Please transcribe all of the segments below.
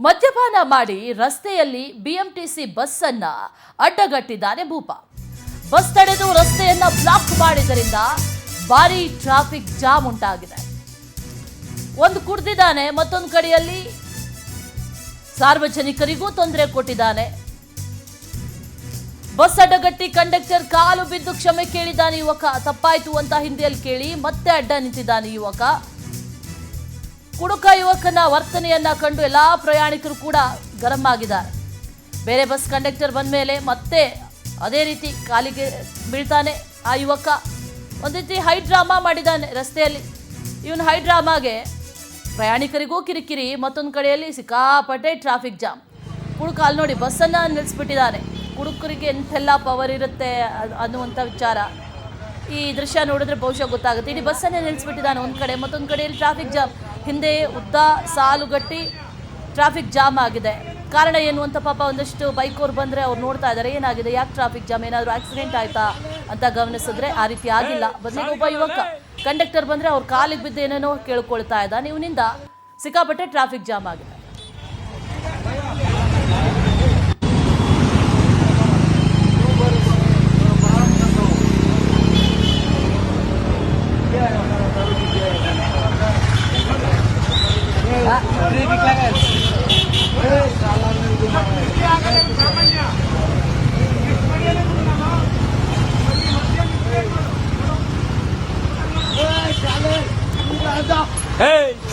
ಮದ್ಯಪಾನ ಮಾಡಿ ರಸ್ತೆಯಲ್ಲಿ ಬಿಎಂಟಿಸಿ ಬಸ್ ಅನ್ನ ಅಡ್ಡಗಟ್ಟಿದ್ದಾನೆ ಭೂಪ. ಬಸ್ ತಡೆದು ರಸ್ತೆಯನ್ನ ಬ್ಲಾಕ್ ಮಾಡಿದ್ದರಿಂದ ಭಾರಿ ಟ್ರಾಫಿಕ್ ಜಾಮ್ ಉಂಟಾಗಿದೆ. ಒಂದು ಕುಡಿದಿದ್ದಾನೆ, ಮತ್ತೊಂದು ಕಡೆಯಲ್ಲಿ ಸಾರ್ವಜನಿಕರಿಗೂ ತೊಂದರೆ ಕೊಟ್ಟಿದ್ದಾನೆ. ಬಸ್ ಅಡ್ಡಗಟ್ಟಿ ಕಂಡಕ್ಟರ್ ಕಾಲು ಬಿದ್ದು ಕ್ಷಮೆ ಕೇಳಿದ್ದಾನೆ ಯುವಕ. ತಪ್ಪಾಯ್ತು ಅಂತ ಹಿಂದಿಯಲ್ಲಿ ಕೇಳಿ ಮತ್ತೆ ಅಡ್ಡ ನಿಂತಿದ್ದಾನೆ ಯುವಕ. ಕುಡುಕ ಯುವಕನ ವರ್ತನೆಯನ್ನ ಕಂಡು ಎಲ್ಲಾ ಪ್ರಯಾಣಿಕರು ಕೂಡ ಗರಂ ಆಗಿದ್ದಾರೆ. ಬೇರೆ ಬಸ್ ಕಂಡಕ್ಟರ್ ಬಂದ ಮೇಲೆ ಮತ್ತೆ ಅದೇ ರೀತಿ ಕಾಲಿಗೆ ಬೀಳ್ತಾನೆ ಆ ಯುವಕ. ಒಂದು ರೀತಿ ಹೈ ಡ್ರಾಮಾ ಮಾಡಿದ್ದಾನೆ ರಸ್ತೆಯಲ್ಲಿ. ಇವನು ಹೈ ಡ್ರಾಮಾಗೆ ಪ್ರಯಾಣಿಕರಿಗೂ ಕಿರಿಕಿರಿ, ಮತ್ತೊಂದು ಕಡೆಯಲ್ಲಿ ಸಿಕ್ಕಾಪಟ್ಟೆ ಟ್ರಾಫಿಕ್ ಜಾಮ್. ಕುಡುಕ ಅಲ್ಲಿ ನೋಡಿ ಬಸ್ಸನ್ನು ನಿಲ್ಲಿಸ್ಬಿಟ್ಟಿದ್ದಾನೆ. ಕುಡುಕರಿಗೆ ಎಂತೆಲ್ಲ ಪವರ್ ಇರುತ್ತೆ ಅನ್ನುವಂಥ ವಿಚಾರ ಈ ದೃಶ್ಯ ನೋಡಿದ್ರೆ ಬಹುಶಃ ಗೊತ್ತಾಗುತ್ತೆ. ಇಡೀ ಬಸ್ಸನ್ನೇ ನಿಲ್ಲಿಸ್ಬಿಟ್ಟಿದ್ದಾನೆ ಒಂದು ಕಡೆ, ಮತ್ತೊಂದು ಕಡೆಯಲ್ಲಿ ಟ್ರಾಫಿಕ್ ಜಾಮ್. ಹಿಂದೆ ಉದ್ದ ಸಾಲುಗಟ್ಟಿ ಟ್ರಾಫಿಕ್ ಜಾಮ್ ಆಗಿದೆ. ಕಾರಣ ಏನು ಅಂತ ಪಾಪ ಒಂದಷ್ಟು ಬೈಕವ್ರು ಬಂದರೆ ಅವ್ರು ನೋಡ್ತಾ ಇದ್ದಾರೆ ಏನಾಗಿದೆ, ಯಾಕೆ ಟ್ರಾಫಿಕ್ ಜಾಮ್, ಏನಾದರೂ ಆಕ್ಸಿಡೆಂಟ್ ಆಯ್ತಾ ಅಂತ ಗಮನಿಸಿದ್ರೆ ಆ ರೀತಿ ಆಗಿಲ್ಲ. ಬದಲಿಗೆ ಒಬ್ಬ ಯುವಕ ಕಂಡಕ್ಟರ್ ಬಂದರೆ ಅವ್ರ ಕಾಲಿಗೆ ಬಿದ್ದು ಏನೇನೋ ಕೇಳ್ಕೊಳ್ತಾ ಇದ್ದಾನೆ. ಇವನಿಂದ ಸಿಕ್ಕಾಪಟ್ಟೆ ಟ್ರಾಫಿಕ್ ಜಾಮ್ ಆಗಿದೆ.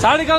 साड़ी का